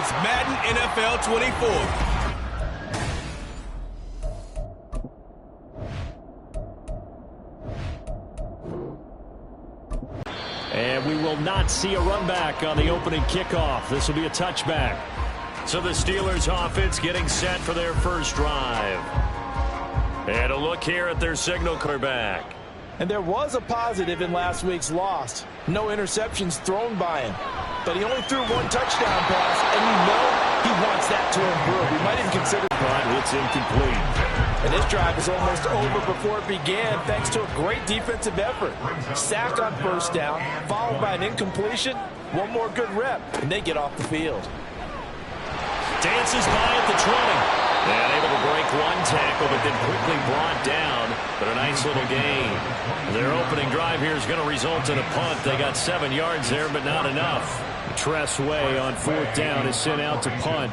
It's Madden NFL 24. And we will not see a run back on the opening kickoff. This will be a touchback. So the Steelers offense getting set for their first drive. And a look here at their signal quarterback. And there was a positive in last week's loss. No interceptions thrown by him. But he only threw one touchdown pass, and you know he wants that to improve. He might even consider... But it's incomplete. And this drive is almost over before it began thanks to a great defensive effort. Sack on first down, followed by an incompletion. One more good rep, and they get off the field. Dances by at the 20. And able to break one tackle, but then quickly brought down. But a nice little gain. Their opening drive here is going to result in a punt. They got 7 yards there, but not enough. Tressway on 4th down is sent out to punt.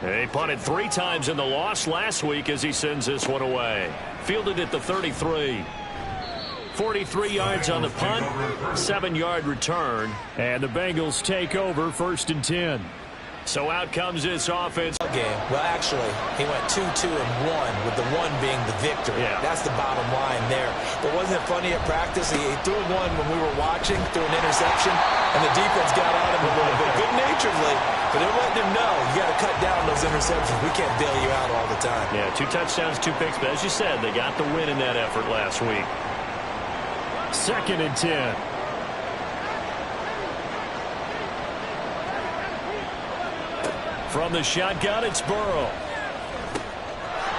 He punted 3 times in the loss last week as he sends this one away. Fielded at the 33. 43 yards on the punt, 7-yard return, and the Bengals take over 1st and 10. So out comes this offense. Well, actually, he went 2-2-1, with the 1 being the victory. Yeah. That's the bottom line there. But wasn't it funny at practice? He threw one when we were watching, threw an interception, and the defense got on him a little bit, good-naturedly. But they're letting him know, you got to cut down those interceptions. We can't bail you out all the time. Yeah, 2 touchdowns, 2 picks. But as you said, they got the win in that effort last week. 2nd and 10. From the shotgun, it's Burrow.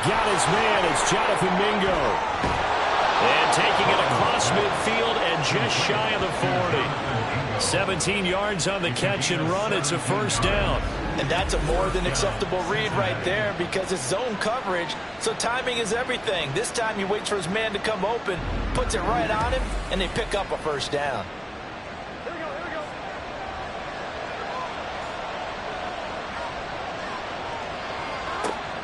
Got his man, it's Jonathan Mingo. And taking it across midfield and just shy of the 40. 17 yards on the catch and run. It's a 1st down. And that's a more than acceptable read right there because it's zone coverage, so timing is everything. This time he waits for his man to come open, puts it right on him, and they pick up a 1st down.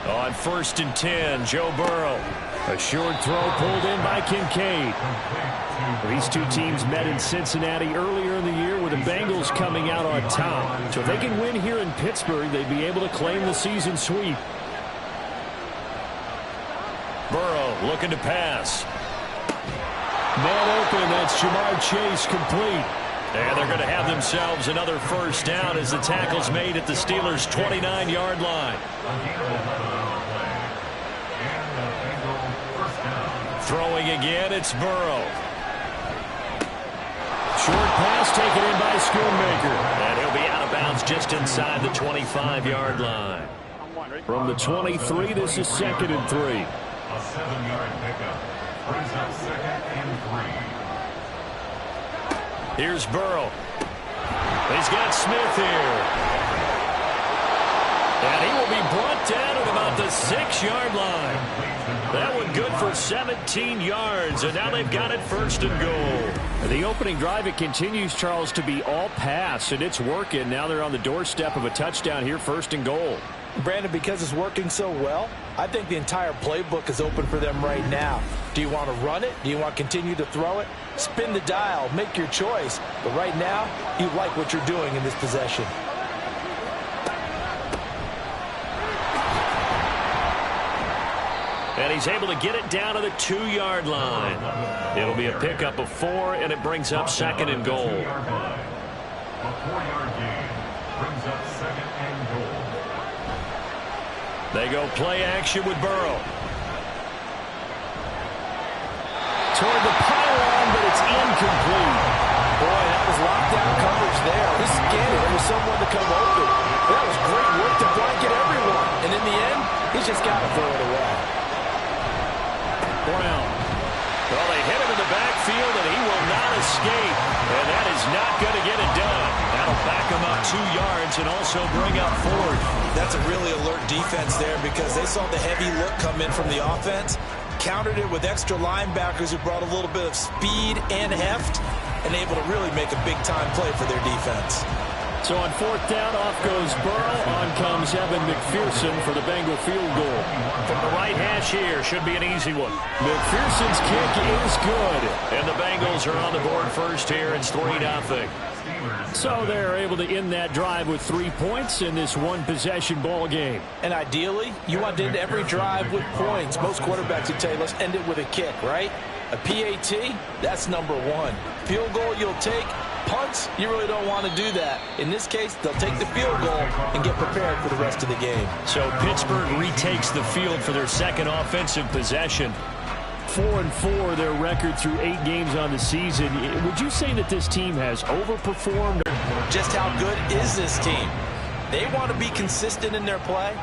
On 1st and 10, Joe Burrow. A short throw pulled in by Kincaid. These 2 teams met in Cincinnati earlier in the year with the Bengals coming out on top. So if they can win here in Pittsburgh, they'd be able to claim the season sweep. Burrow looking to pass. Man open, that's Jamar Chase complete. And they're going to have themselves another 1st down as the tackle's made at the Steelers' 29-yard line. Throwing again, it's Burrow. Short pass taken in by Schoonmaker. And he'll be out of bounds just inside the 25-yard line. From the 23, this is 2nd and 3. A 7-yard pickup brings up 2nd and 3. Here's Burrow. He's got Smith here. And he will be brought down at about the 6-yard line. That one good for 17 yards, and now they've got it 1st and goal. The opening drive, it continues, Charles, to be all pass, and it's working. Now they're on the doorstep of a touchdown here, 1st and goal. Brandon, because it's working so well, I think the entire playbook is open for them right now. Do you want to run it? Do you want to continue to throw it? Spin the dial, make your choice. But right now, you like what you're doing in this possession. And he's able to get it down to the 2-yard line. It'll be a pickup of 4, and it brings up 2nd and goal. A 4-yard gain brings up 2nd and goal. They go play action with Burrow. Toward the pylon, but it's incomplete. Boy, that was lockdown coverage there. He scanned it for someone to come open. That was great work to blanket everyone. And in the end, he's just got to throw it away. Brown. Well, they hit him in the backfield, and he will not escape. And that is not going to get it done. That'll back him up 2 yards and also bring up 4th. That's a really alert defense there because they saw the heavy look come in from the offense, countered it with extra linebackers who brought a little bit of speed and heft, and able to really make a big-time play for their defense. So on fourth down, off goes Burrow. On comes Evan McPherson for the Bengal field goal. From the right hash here, should be an easy one. McPherson's kick is good. And the Bengals are on the board first here. It's 3-0. So they're able to end that drive with 3 points in this one-possession ball game. And ideally, you want to end every drive with points. Most quarterbacks would tell you, let's end it with a kick, right? A PAT, that's number one. Field goal you'll take. Punts, you really don't want to do that. In this case, they'll take the field goal and get prepared for the rest of the game. So Pittsburgh retakes the field for their second offensive possession. 4-4 their record through 8 games on the season. Would you say that this team has overperformed? Just how good is this team? They want to be consistent in their play,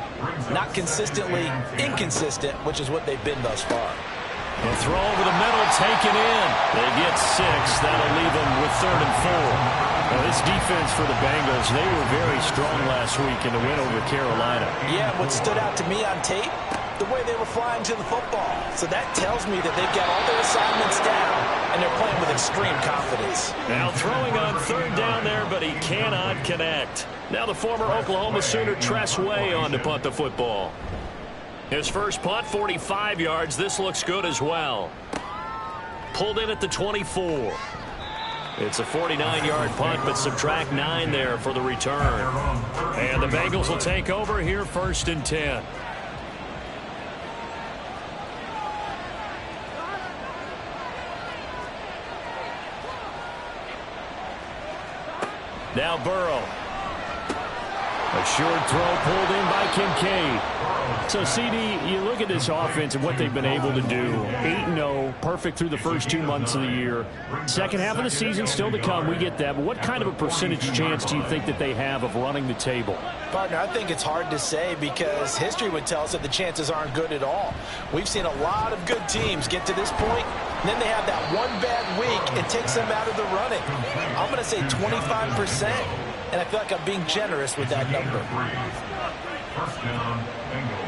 not consistently inconsistent, which is what they've been thus far. The throw over the middle, taken in. They get 6. That'll leave them with 3rd and 4. Now, this defense for the Bengals, they were very strong last week in the win over Carolina. Yeah, what stood out to me on tape, the way they were flying to the football. So that tells me that they've got all their assignments down, and they're playing with extreme confidence. Now throwing on 3rd down there, but he cannot connect. Now the former Oklahoma Sooner Tress Way on to punt the football. His first punt, 45 yards. This looks good as well. Pulled in at the 24. It's a 49-yard punt, but subtract 9 there for the return. And the Bengals will take over here, 1st and 10. Now Burrow. A short throw pulled in by Kincaid. So, CD, you look at this offense and what they've been able to do. 8-0, perfect through the first 2 months of the year. Second half of the season still to come, we get that. But what kind of a percentage chance do you think that they have of running the table? Partner, I think it's hard to say because history would tell us that the chances aren't good at all. We've seen a lot of good teams get to this point, and then they have that one bad week and takes them out of the running. I'm going to say 25%, and I feel like I'm being generous with that number. First down, Bengal.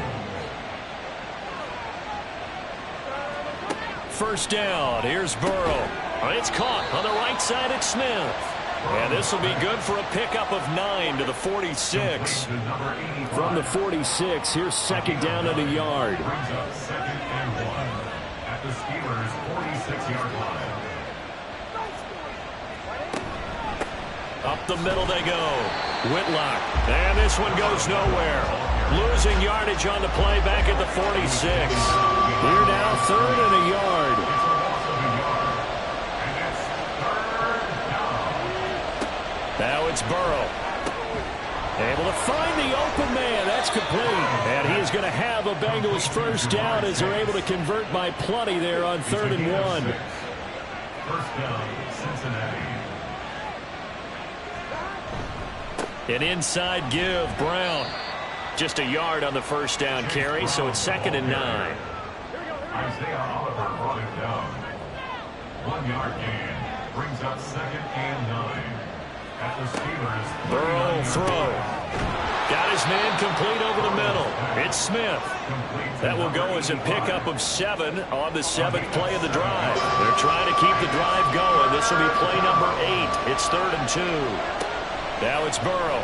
First down, here's Burrow. It's caught on the right side at Smith. And this will be good for a pickup of 9 to the 46. From the 46, here's second down at a yard. Brings up 2nd and 1 at the Steelers' 46-yard line. Up the middle they go. Whitlock. And this one goes nowhere. Losing yardage on the play back at the 46. Here now, 3rd and a yard. Now it's Burrow. Able to find the open man. That's complete. And he is going to have a Bengals first down as they're able to convert by plenty there on 3rd and 1. First down, Cincinnati. An inside give, Brown. Just a yard on the first down carry, so it's 2nd and 9. Isaiah Oliver brought it down. 1-yard gain. Brings up 2nd and 9 at the Steelers. Burrow throw. Got his man complete over the middle. It's Smith. That will go as a pickup of 7 on the 7th play of the drive. They're trying to keep the drive going. This will be play number 8. It's 3rd and 2. Now it's Burrow.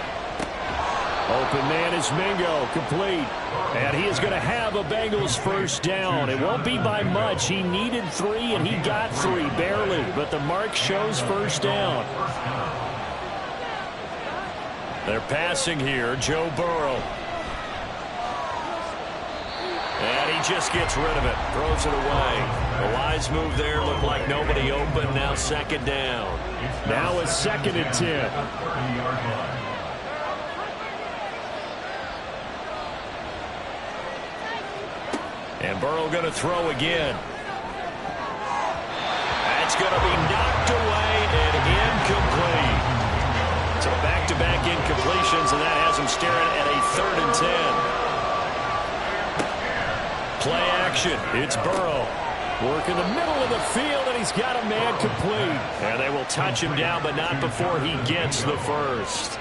Open man is Mingo, complete. And he is going to have a Bengals first down. It won't be by much. He needed 3, and he got 3, barely. But the mark shows first down. They're passing here, Joe Burrow. And he just gets rid of it, throws it away. A wise move there, looked like nobody open, now 2nd down. Now it's 2nd and 10. And Burrow going to throw again. That's going to be knocked away and incomplete. So back-to-back incompletions, and that has him staring at a 3rd and 10. Play action. It's Burrow. Working the middle of the field, and he's got a man complete. And they will touch him down, but not before he gets the first.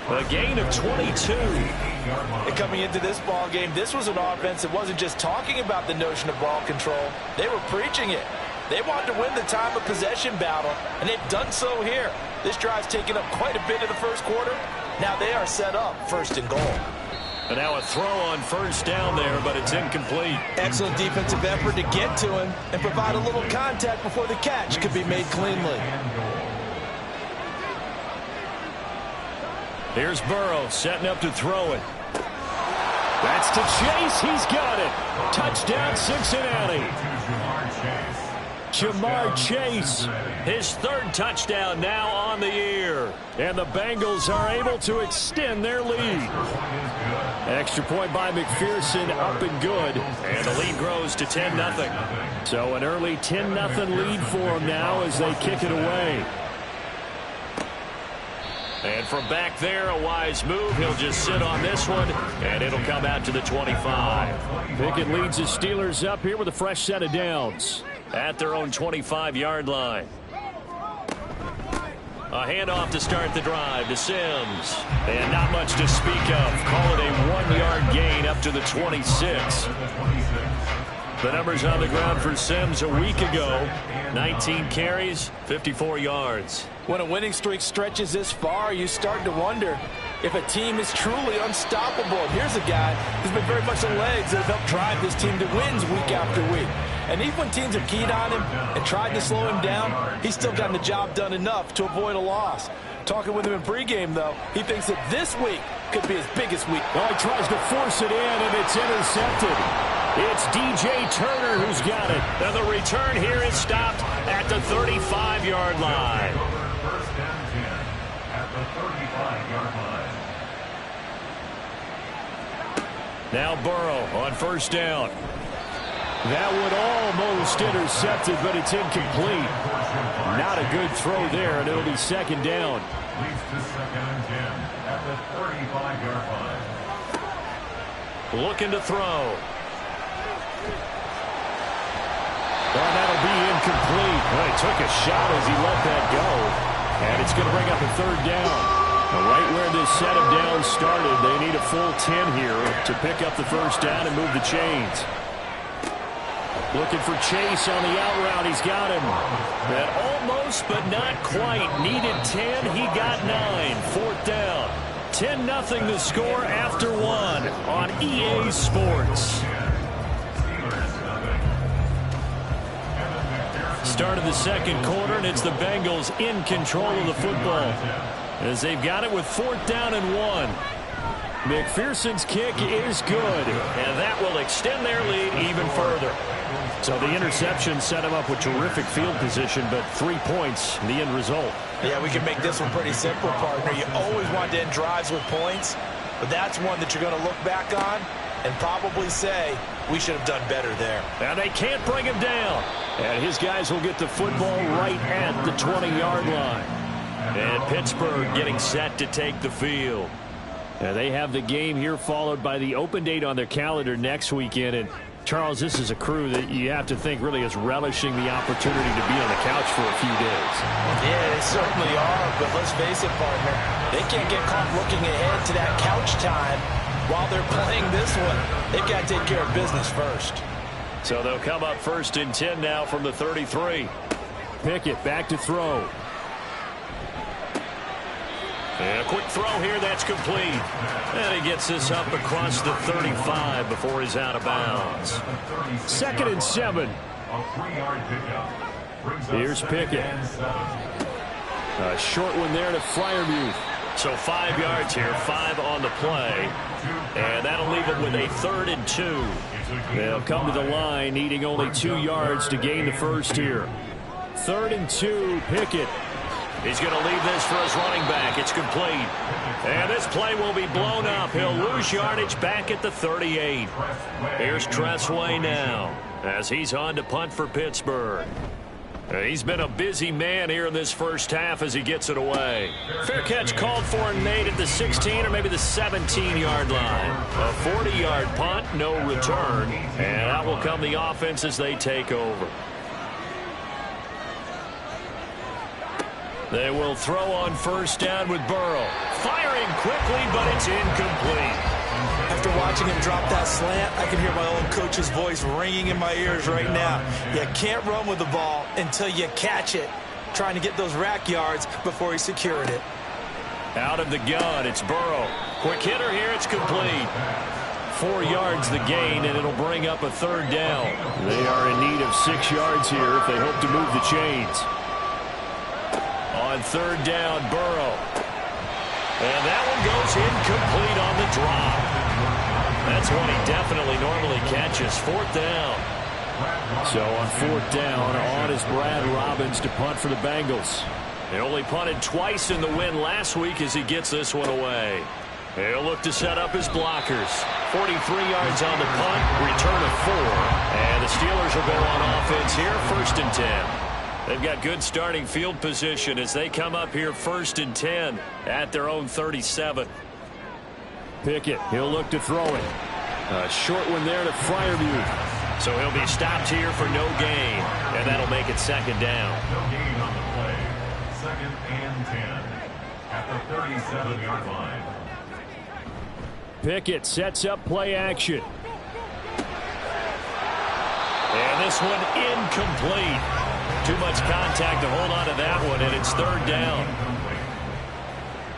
A gain of 22. And coming into this ball game, this was an offense that wasn't just talking about the notion of ball control. They were preaching it. They wanted to win the time of possession battle, and they've done so here. This drive's taken up quite a bit of the first quarter, Now they are set up 1st and goal. And now a throw on 1st down there, but it's incomplete. Excellent defensive effort to get to him and provide a little contact before the catch could be made cleanly. Here's Burrow setting up to throw it. That's to Chase. He's got it. Touchdown, Cincinnati. Jamar Chase, his 3rd touchdown now on the year. And the Bengals are able to extend their lead. Extra point by McPherson, up and good. And the lead grows to 10-0. So an early 10-0 lead for them now as they kick it away. And from back there, a wise move. He'll just sit on this one, and it'll come out to the 25. Pickett leads the Steelers up here with a fresh set of downs at their own 25-yard line. A handoff to start the drive to Sims. And not much to speak of. Call it a 1-yard gain up to the 26. The numbers on the ground for Sims a week ago. 19 carries, 54 yards. When a winning streak stretches this far, you start to wonder if a team is truly unstoppable. And here's a guy who's been very much the legs that have helped drive this team to wins week after week. And even when teams have keyed on him and tried to slow him down, he's still gotten the job done enough to avoid a loss. Talking with him in pregame, though, he thinks that this week could be his biggest week. Oh, he tries to force it in, and it's intercepted. It's DJ Turner who's got it. And the return here is stopped at the 35-yard line. First down 10 at the 35-yard line. Now Burrow on 1st down. That one almost intercepted, but it's incomplete. Not a good throw there, and it'll be 2nd down. Leads to 2nd and 10 at the 35-yard line. Looking to throw. Well, that'll be incomplete. Well, he took a shot as he let that go. And it's going to bring up a 3rd down. Now, right where this set of downs started, they need a full 10 here to pick up the 1st down and move the chains. Looking for Chase on the out route. He's got him. That almost, but not quite. Needed 10. He got 9. 4th down. 10-0 the score after 1 on EA Sports. Start of the 2nd quarter, and it's the Bengals in control of the football as they've got it with 4th down and 1. McPherson's kick is good, and that will extend their lead even further. So the interception set him up with terrific field position, but 3 points, the end result. Yeah, we can make this one pretty simple, partner. You always want to end drives with points, but that's one that you're going to look back on and probably say, we should have done better there. And they can't bring him down. And his guys will get the football right at the 20-yard line. And Pittsburgh getting set to take the field. And they have the game here followed by the open date on their calendar next weekend. And Charles, this is a crew that you have to think really is relishing the opportunity to be on the couch for a few days. Yeah, they certainly are, but let's face it, partner. They can't get caught looking ahead to that couch time while they're playing this one. They've got to take care of business first. So they'll come up 1st and 10 now from the 33. Pickett back to throw. And a quick throw here, that's complete. And he gets this up across the 35 before he's out of bounds. 2nd and 7. Here's Pickett. A short one there to Freiermuth. So 5 yards here, 5 on the play. And that'll leave it with a 3rd and 2. They'll come to the line, needing only 2 yards to gain the first here. 3rd and 2, Pickett. He's going to leave this for his running back. It's complete. And this play will be blown up. He'll lose yardage back at the 38. Here's Tressway now as he's on to punt for Pittsburgh. He's been a busy man here in this first half as he gets it away. Fair catch called for and made at the 16 or maybe the 17-yard line. A 40-yard punt, no return. And out will come the offense as they take over. They will throw on 1st down with Burrow. Firing quickly, but it's incomplete. After watching him drop that slant, I can hear my old coach's voice ringing in my ears right now. You can't run with the ball until you catch it. Trying to get those rack yards before he secured it. Out of the gun, it's Burrow. Quick hitter here, it's complete. 4 yards the gain, and it'll bring up a third down. They are in need of 6 yards here if they hope to move the chains. On third down, Burrow. And that one goes incomplete on the drop. That's one he definitely normally catches. 4th down. So on 4th down, on is Brad Robbins to punt for the Bengals. They only punted twice in the win last week as he gets this one away. He'll look to set up his blockers. 43 yards on the punt, return of 4. And the Steelers will go on offense here, 1st and 10. They've got good starting field position as they come up here 1st and 10 at their own 37. Pickett, he'll look to throw it. A short one there to Freiermuth. So he'll be stopped here for no gain, and that'll make it 2nd down. No gain on the play. 2nd and 10 at the 37-yard line. Pickett sets up play action. And this one incomplete. Too much contact to hold on to that one, and it's 3rd down.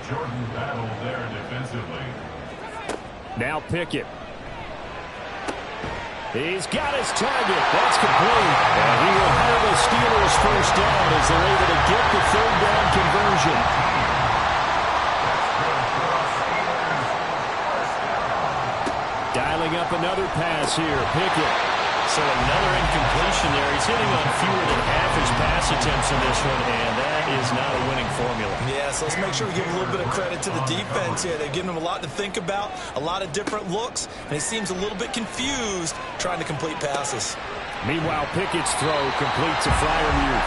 Jordan battled there defensively. Now Pickett. He's got his target. That's complete. And he will have the Steelers 1st down as they're able to get the 3rd down conversion. Dialing up another pass here. Pickett. So another incompletion there. He's hitting on fewer than half his pass attempts in this one, and that is not a winning formula. Yeah, so let's make sure we give a little bit of credit to the defense here. They've given him a lot to think about, a lot of different looks, and he seems a little bit confused trying to complete passes. Meanwhile, Pickett's throw complete to Freiermuth.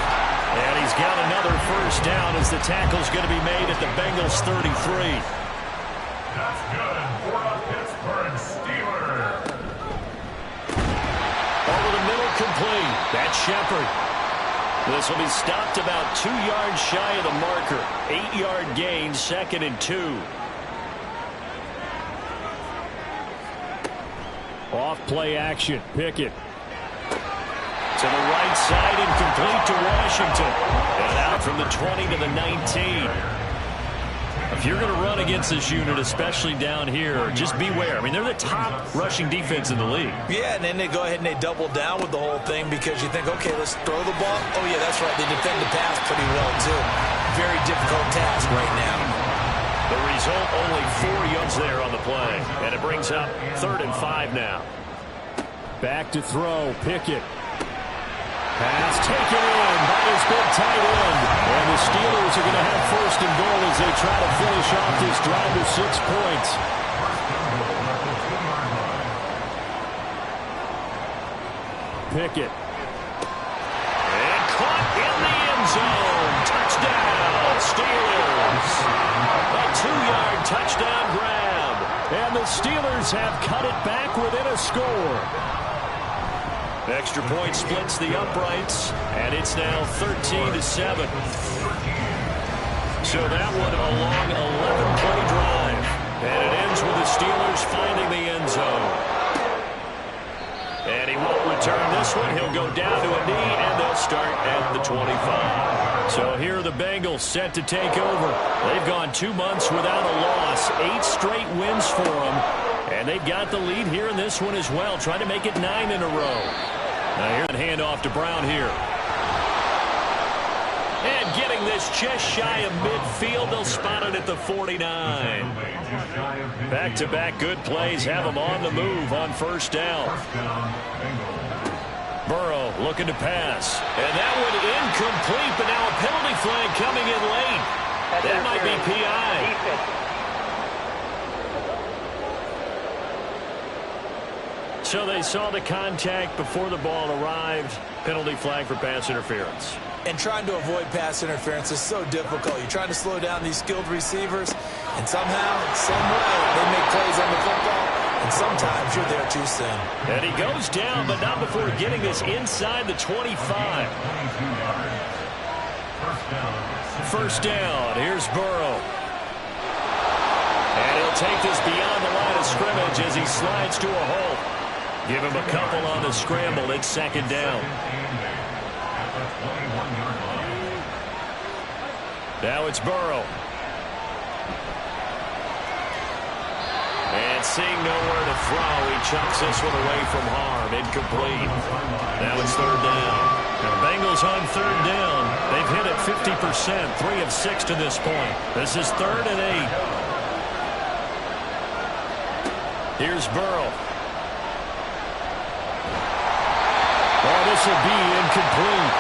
And he's got another 1st down as the tackle's going to be made at the Bengals 33. That's good for a Pittsburgh Steeler. Over the middle, complete. That's Shepard. This will be stopped about 2 yards shy of the marker. 8-yard gain, 2nd and 2. Off play action. Pickett. To the right side and complete to Washington. And out from the 20 to the 19. If you're going to run against this unit, especially down here, just beware. I mean, they're the top rushing defense in the league. Yeah, and then they go ahead and they double down with the whole thing because you think, okay, let's throw the ball. Oh, yeah, that's right. They defend the pass pretty well, too. Very difficult task right now. The result, only 4 yards there on the play. And it brings up 3rd and 5 now. Back to throw. Pickett. Pass taken in by his big tight end. And the Steelers are going to have 1st and goal as they try to finish off this drive with 6 points. Pickett. And caught in the end zone. Touchdown, Steelers. A 2-yard touchdown grab. And the Steelers have cut it back within a score. Extra point splits the uprights, and it's now 13-7. So that one a long 11-play drive, and it ends with the Steelers finding the end zone. And he won't return this one. He'll go down to a knee, and they'll start at the 25. So here are the Bengals set to take over. They've gone 2 months without a loss, 8 straight wins for them, and they've got the lead here in this one as well, trying to make it 9 in a row. Now here's the handoff to Brown here. And getting this just shy of midfield, they'll spot it at the 49. Back-to-back good plays have them on the move on 1st down. Burrow looking to pass. And that one incomplete, but now a penalty flag coming in late. That might be PI. So they saw the contact before the ball arrived. Penalty flag for pass interference. And trying to avoid pass interference is so difficult. You're trying to slow down these skilled receivers, and somehow, some way, they make plays on the football, and sometimes you're there too soon. And he goes down, but not before getting this inside the 25. 1st down. Here's Burrow. And he'll take this beyond the line of scrimmage as he slides to a halt. Give him a couple on the scramble. It's 2nd down. Now it's Burrow. And seeing nowhere to throw, he chucks this one away from harm. Incomplete. Now it's third down. Now the Bengals on third down. They've hit it 50%, 3 of 6 to this point. This is 3rd and 8. Here's Burrow. Oh, this will be incomplete.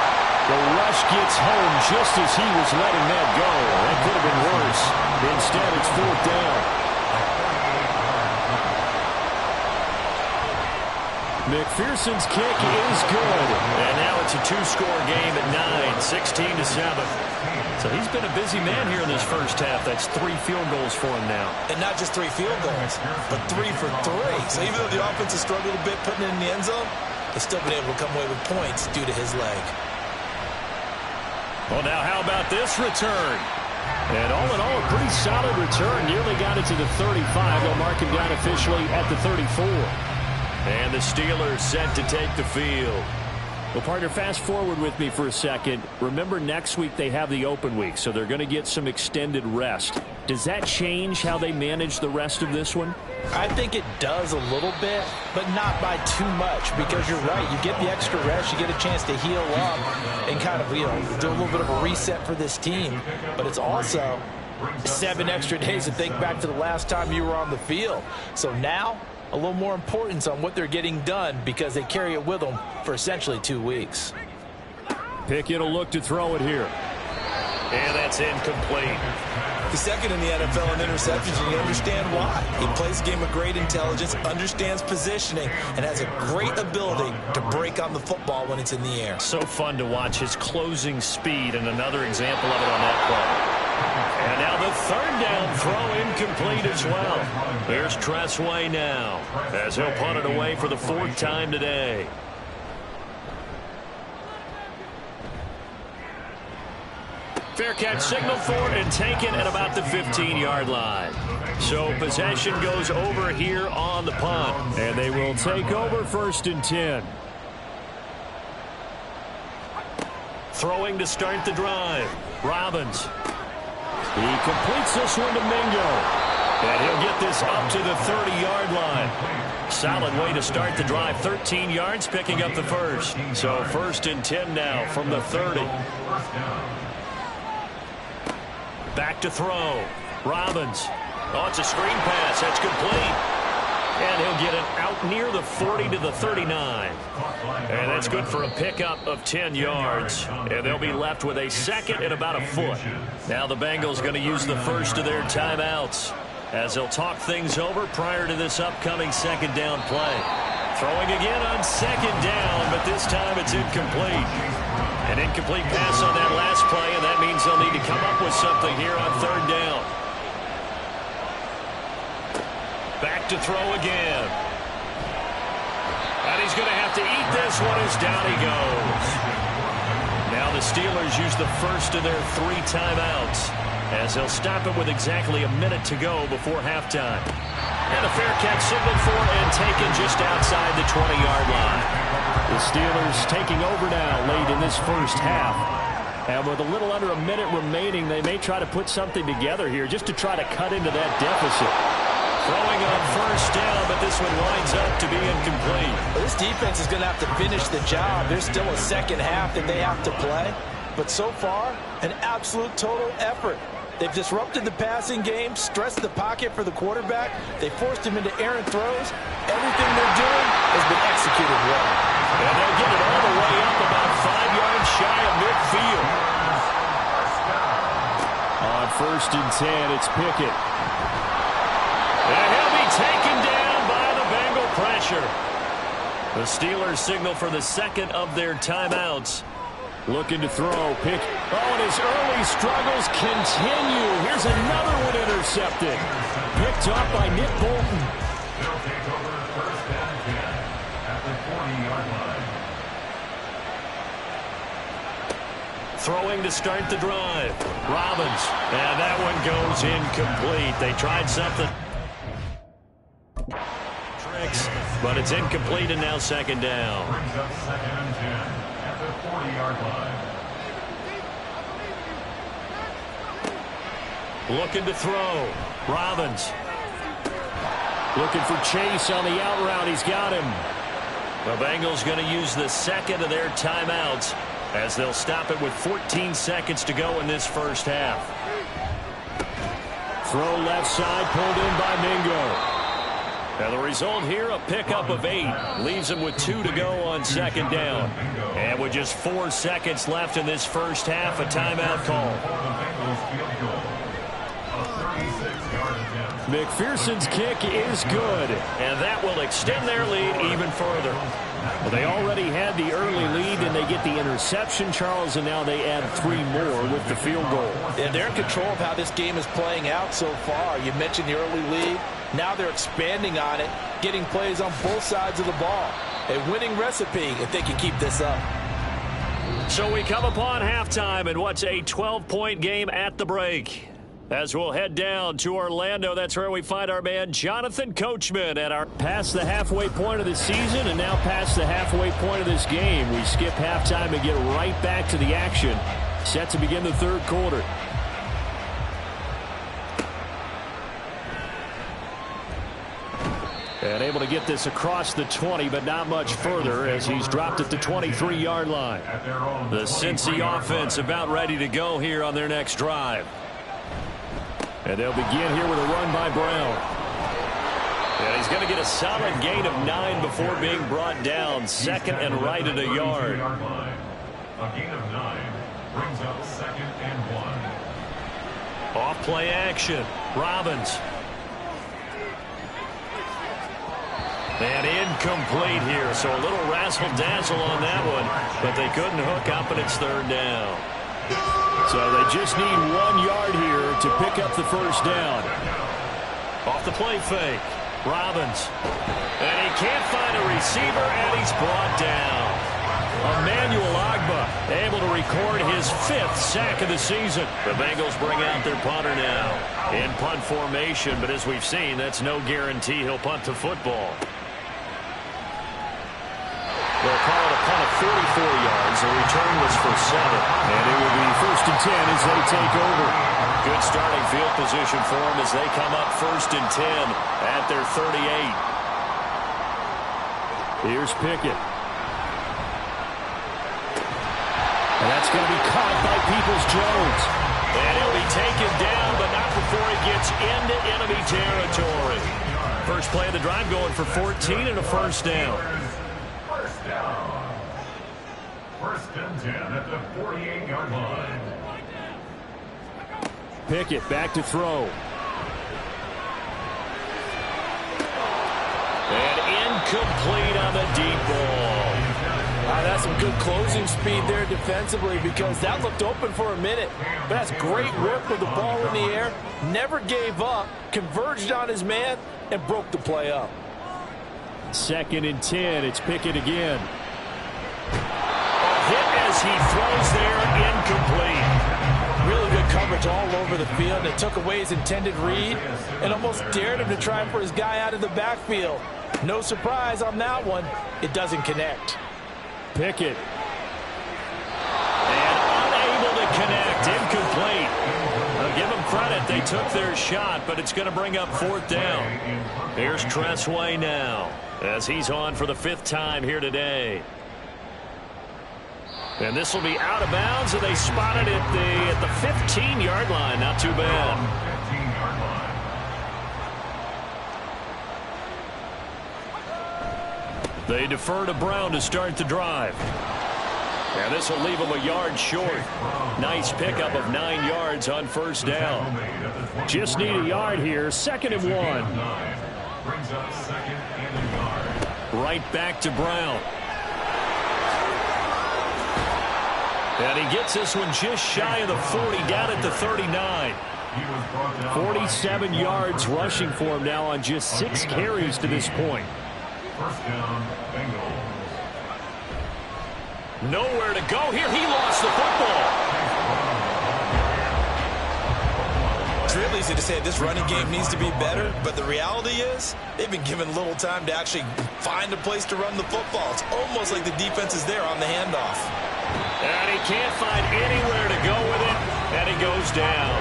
The rush gets home just as he was letting that go. That could have been worse. Instead, it's 4th down. McPherson's kick is good. And now it's a 2-score game at 9, 16-7. So he's been a busy man here in this first half. That's 3 field goals for him now. And not just 3 field goals, but 3 for 3. So even though the offense has struggled a bit putting it in the end zone, they've still been able to come away with points due to his leg. Well, now how about this return? And all in all, a pretty solid return. Nearly got it to the 35. They'll mark him down officially at the 34. And the Steelers set to take the field. Well, partner, fast forward with me for a second. Remember, next week they have the open week, so they're going to get some extended rest. Does that change how they manage the rest of this one? I think it does a little bit, but not by too much, because you're right. You get the extra rest, you get a chance to heal up and kind of, do a little bit of a reset for this team. But it's also 7 extra days to think back to the last time you were on the field. So now, a little more importance on what they're getting done because they carry it with them for essentially 2 weeks. Pickett will look to throw it here. And that's incomplete. The second in the NFL in interceptions, and you understand why. He plays a game of great intelligence, understands positioning, and has a great ability to break on the football when it's in the air. So fun to watch his closing speed, and another example of it on that play. And now the 3rd down throw incomplete as well. There's Tressway now, as he'll punt it away for the 4th time today. Fair catch signal for it and taken at about the 15-yard line. So possession goes over here on the punt. And they will take over 1st and 10. Throwing to start the drive. Robbins. He completes this one to Mingo. And he'll get this up to the 30-yard line. Solid way to start the drive. 13 yards, picking up the first. So 1st and 10 now from the 30. Back to throw. Robbins. Oh, it's a screen pass. That's complete. And he'll get it out near the 40 to the 39. And that's good for a pickup of 10 yards. And they'll be left with a 2nd and about a foot. Now the Bengals going to use the first of their timeouts as they'll talk things over prior to this upcoming 2nd down play. Throwing again on 2nd down, but this time it's incomplete. An incomplete pass on that last play, and that means they'll need to come up with something here on 3rd down. Back to throw again. And he's going to have to eat this one as down he goes. Now the Steelers use the first of their 3 timeouts as they'll stop it with exactly a minute to go before halftime. And a fair catch signaled for and taken just outside the 20-yard line. The Steelers taking over now late in this first half. And with a little under a minute remaining, they may try to put something together here just to try to cut into that deficit. Throwing on 1st down, but this one winds up to be incomplete. Well, this defense is going to have to finish the job. There's still a 2nd half that they have to play. But so far, an absolute total effort. They've disrupted the passing game, stressed the pocket for the quarterback. They forced him into errant throws. Everything they're doing has been executed well. And they'll get it all the way up about 5 yards shy of midfield. On 1st and 10, it's Pickett. And he'll be taken down by the Bengal pressure. The Steelers signal for the 2nd of their timeouts. Looking to throw. Pick. Oh, and his early struggles continue. Here's another one intercepted. Picked up by Nick Bolton. They'll take over 1st and 10 at the 40-yard line. Throwing to start the drive. Robbins. And that one goes incomplete. They tried something. Tricks, but it's incomplete and now 2nd down. Brings up 2nd and 10 at the 40-yard line. Looking to throw. Robbins. Looking for Chase on the out route. He's got him. The Bengals going to use the second of their timeouts as they'll stop it with 14 seconds to go in this first half. Throw left side, pulled in by Mingo. Now the result here, a pickup of 8. Leaves him with 2 to go on second down. And with just 4 seconds left in this first half, a timeout call. McPherson's kick is good, and that will extend their lead even further. Well, they already had the early lead, and they get the interception, Charles, and now they add 3 more with the field goal. Yeah, they're in control of how this game is playing out so far. You mentioned the early lead. Now they're expanding on it, getting plays on both sides of the ball. A winning recipe if they can keep this up. So we come upon halftime in what's a 12-point game at the break. As we'll head down to Orlando, that's where we find our man Jonathan Coachman at our past the halfway point of the season and now past the halfway point of this game. We skip halftime and get right back to the action. Set to begin the third quarter. And able to get this across the 20, but not much further as he's dropped at the 23-yard line. The Cincy offense about ready to go here on their next drive. And they'll begin here with a run by Brown. And he's going to get a solid gain of 9 before being brought down. Second and right at a yard. A gain of 9 brings up second and 1. Off play action. Robbins. And incomplete here, so a little razzle-dazzle on that one, but they couldn't hook up, and it's third down. So they just need 1 yard here to pick up the first down. Off the play fake, Robbins. And he can't find a receiver, and he's brought down. Emmanuel Ogbah able to record his 5th sack of the season. The Bengals bring out their punter now in punt formation, but as we've seen, that's no guarantee he'll punt the football. They'll call it a punt of 44 yards. The return was for 7. And it will be first and 10 as they take over. Good starting field position for them as they come up first and 10 at their 38. Here's Pickett. And that's going to be caught by Peoples-Jones. And he'll be taken down, but not before he gets into enemy territory. First play of the drive going for 14 and a first down. First and 10 at the 48-yard line. Pickett back to throw. And incomplete on the deep ball. That's some good closing speed there defensively because that looked open for a minute. But that's great work with the ball in the air. Never gave up, converged on his man, and broke the play up. Second and 10. It's Pickett again. A hit as he throws there, incomplete. Really good coverage all over the field. It took away his intended read and almost dared him to try for his guy out of the backfield. No surprise on that one. It doesn't connect. Pickett. And unable to connect. Incomplete. I'll give them credit. They took their shot, but it's going to bring up fourth down. Here's Tressway now as he's on for the 5th time here today. And this will be out of bounds, and they spotted it at the 15-yard line. Not too bad. They defer to Brown to start the drive. And this will leave them a yard short. Nice pickup of 9 yards on first down. Just need a yard here. Second and 1. Brings up second and a yard. Right back to Brown. And he gets this one just shy of the 40, down at the 39. 47 yards rushing for him now on just 6 carries to this point. First down, Bengal. Nowhere to go here. He lost the football. It's real easy to say this running game needs to be better, but the reality is they've been given little time to actually find a place to run the football. It's almost like the defense is there on the handoff. And he can't find anywhere to go with it, and he goes down.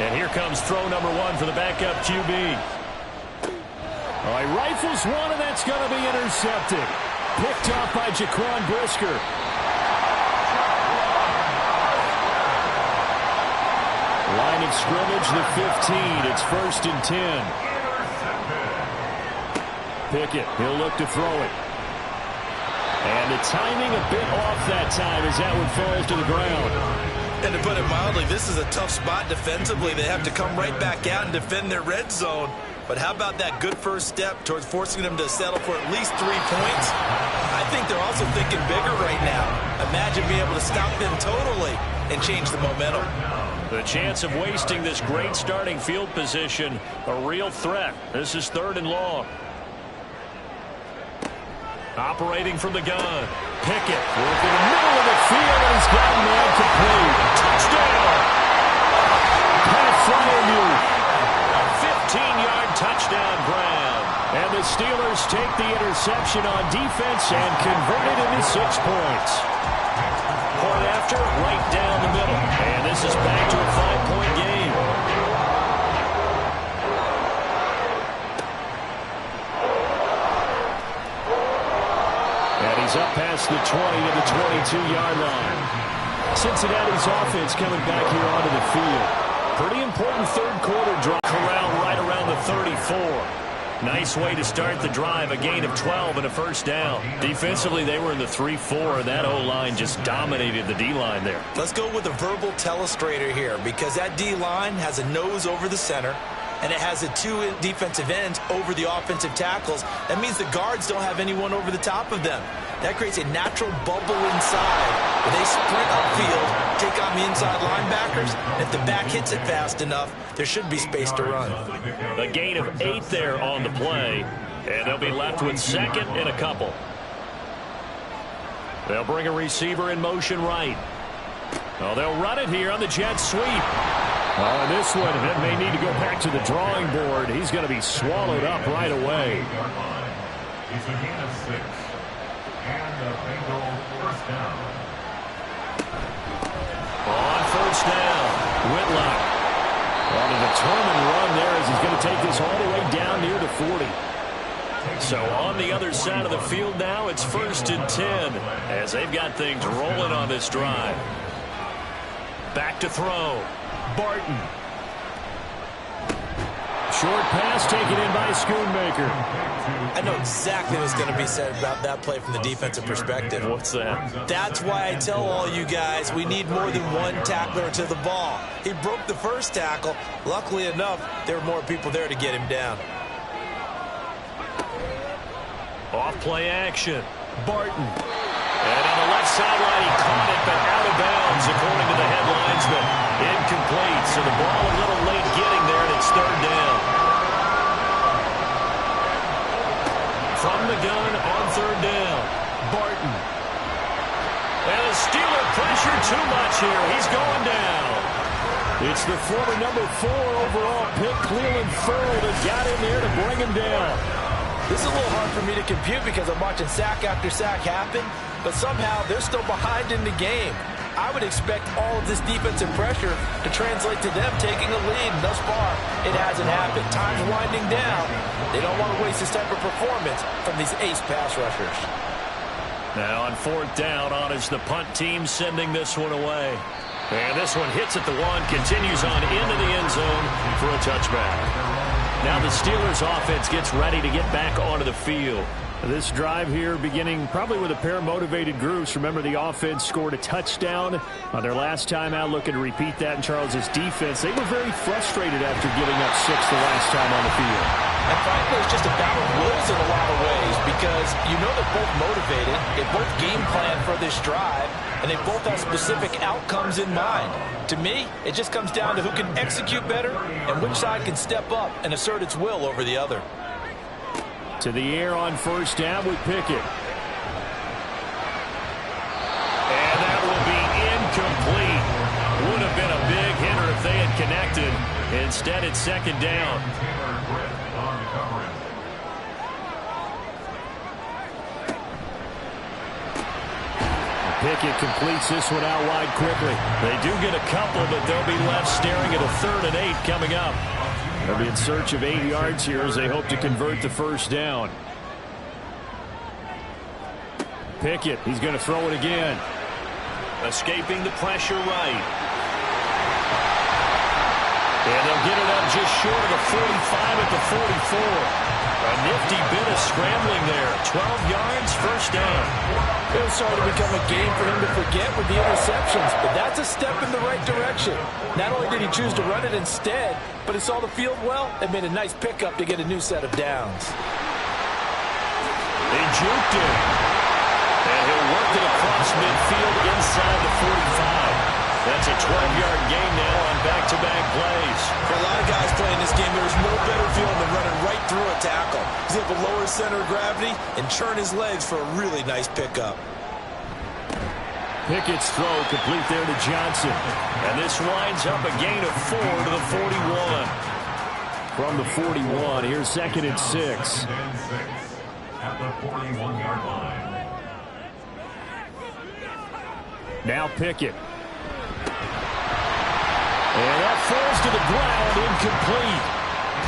And here comes throw number 1 for the backup QB. All right, rifles one, and that's going to be intercepted. Picked off by Jaquan Brisker. Line of scrimmage, the 15. It's 1st and 10. Pickett, he'll look to throw it. And the timing a bit off that time as that one falls to the ground. And to put it mildly, this is a tough spot defensively. They have to come right back out and defend their red zone. But how about that good first step towards forcing them to settle for at least 3 points? I think they're also thinking bigger right now. Imagine being able to stop them totally and change the momentum. The chance of wasting this great starting field position, a real threat. This is 3rd and long. Operating from the gun. Pickett working in the middle of the field, and he's got a man complete. Touchdown! Pat Fryermuth. A 15-yard touchdown grab. And the Steelers take the interception on defense and convert it into 6 points. Point after, right down the middle. And this is back to a 5-point game. And he's up past the 20 to the 22-yard line. Cincinnati's offense coming back here onto the field. Pretty important 3rd quarter drive. Corral right around the 34. Nice way to start the drive. A gain of 12 and a 1st down. Defensively, they were in the 3-4. That O-line just dominated the D-line there. Let's go with a verbal telestrator here because that D-line has a nose over the center and it has the 2 defensive ends over the offensive tackles. That means the guards don't have anyone over the top of them. That creates a natural bubble inside where they sprint upfield, take on the inside linebackers. If the back hits it fast enough, there should be space to run. A gain of 8 there on the play, and they'll be left with 2nd and a couple. They'll bring a receiver in motion right. Oh, they'll run it here on the jet sweep. Oh, and this one may need to go back to the drawing board. He's going to be swallowed up right away. It's a gain of 6. And a Bengal 1st down. On 1st down, Whitlock. On a determined run there as he's going to take this all the way down near the 40. So on the other side of the field now, it's 1st and 10 as they've got things rolling on this drive. Back to throw. Barton. Short pass taken in by Schoonmaker. I know exactly what's going to be said about that play from the defensive perspective. What's that? That's why I tell all you guys we need more than one tackler to the ball. He broke the first tackle. Luckily enough, there were more people there to get him down. Off play action. Barton. And on the left sideline, he caught it, but out of bounds, according to the headlines. But incomplete. So the ball a little late getting there, and it's 3rd down. From the gun on 3rd down. Barton. And the Steeler pressure too much here. He's going down. It's the former number 4 overall pick, Cleveland Ferrell, that got in there to bring him down. This is a little hard for me to compute because I'm watching sack after sack happen, but somehow they're still behind in the game. I would expect all of this defensive pressure to translate to them taking a lead. Thus far, it hasn't happened. Time's winding down. They don't want to waste this type of performance from these ace pass rushers. Now on 4th down, on is the punt team sending this one away. And this one hits at the 1, continues on into the end zone for a touchback. Now the Steelers offense gets ready to get back onto the field. This drive here beginning probably with a pair of motivated groups. Remember, the offense scored a touchdown on their last time out, looking to repeat that in Charles's defense. They were very frustrated after giving up 6 the last time on the field. And frankly, it's just a battle of wills in a lot of ways because you know they're both motivated. They both game plan for this drive, and they both have specific outcomes in mind. To me, it just comes down to who can execute better and which side can step up and assert its will over the other. To the air on 1st down with Pickett. And that will be incomplete. Would have been a big hitter if they had connected. Instead, it's 2nd down. Pickett completes this one out wide quickly. They do get a couple, but they'll be left staring at a 3rd and 8 coming up. They'll be in search of 8 yards here as they hope to convert the first down. Pickett, he's going to throw it again. Escaping the pressure right. And they'll get it up just short of the 45 at the 44. A nifty bit of scrambling there. 12 yards, first down. It was starting to become a game for him to forget with the interceptions, but that's a step in the right direction. Not only did he choose to run it instead, but he saw the field well and made a nice pickup to get a new set of downs. They juked him. And he'll work it across midfield inside the 45. That's a 12-yard gain now on back-to-back plays. For a lot of guys playing this game, there's no better feeling than running right through a tackle. He's able to lower his center of gravity and churn his legs for a really nice pickup. Pickett's throw complete there to Johnson. And this winds up a gain of 4 to the 41. From the 41, here's 2nd and 6. At the 41-yard line. Now Pickett. And that falls to the ground, incomplete.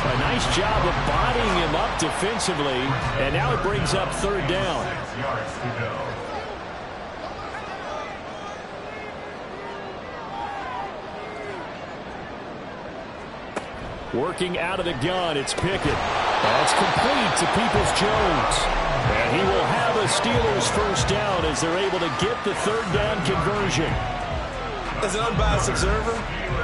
A nice job of bodying him up defensively, and now it brings up 3rd down. 6 yards to go. Working out of the gun, it's Pickett. That's complete to Peoples-Jones. And he will have a Steelers first down as they're able to get the 3rd down conversion. As an unbiased observer,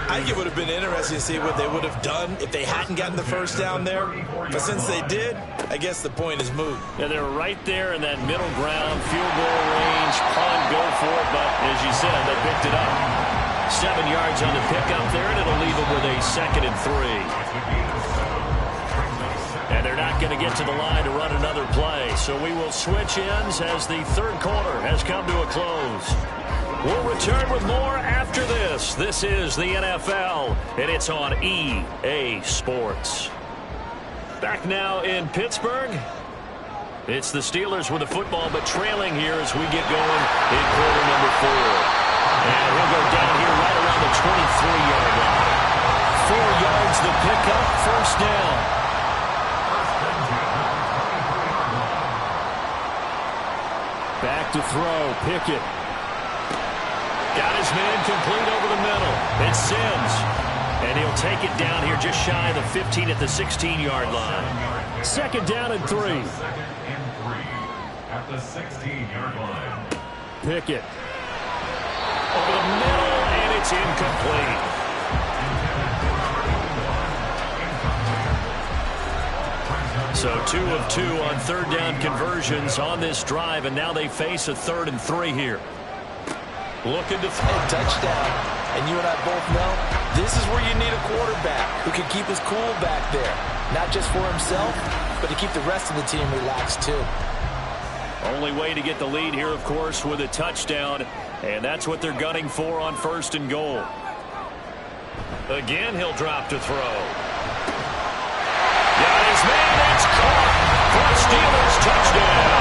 I think it would have been interesting to see what they would have done if they hadn't gotten the first down there. But since they did, I guess the point is moot. Yeah, they're right there in that middle ground, field goal range, punt, go for it. But as you said, they picked it up. 7 yards on the pickup there, and it'll leave them with a 2nd and 3. And they're not going to get to the line to run another play. So we will switch ends as the 3rd quarter has come to a close. We'll return with more after this. This is the NFL, and it's on EA Sports. Back now in Pittsburgh. It's the Steelers with the football, but trailing here as we get going in quarter number 4. And we'll go down here right around the 23-yard line. 4 yards the pickup, first down. Back to throw, Pickett. Got his man complete over the middle. It's Sims. And he'll take it down here just shy of the 15 at the 16-yard line. 2nd down and 3. 2nd and 3 at the 16-yard line. Pickett. Over the middle, and it's incomplete. So 2 of 2 on 3rd down conversions on this drive, and now they face a 3rd and 3 here. Looking to throw a touchdown. And you and I both know this is where you need a quarterback who can keep his cool back there. Not just for himself, but to keep the rest of the team relaxed too. Only way to get the lead here, of course, with a touchdown. And that's what they're gunning for on 1st and goal. Again, he'll drop to throw. Got his man, that's caught for a Steelers touchdown.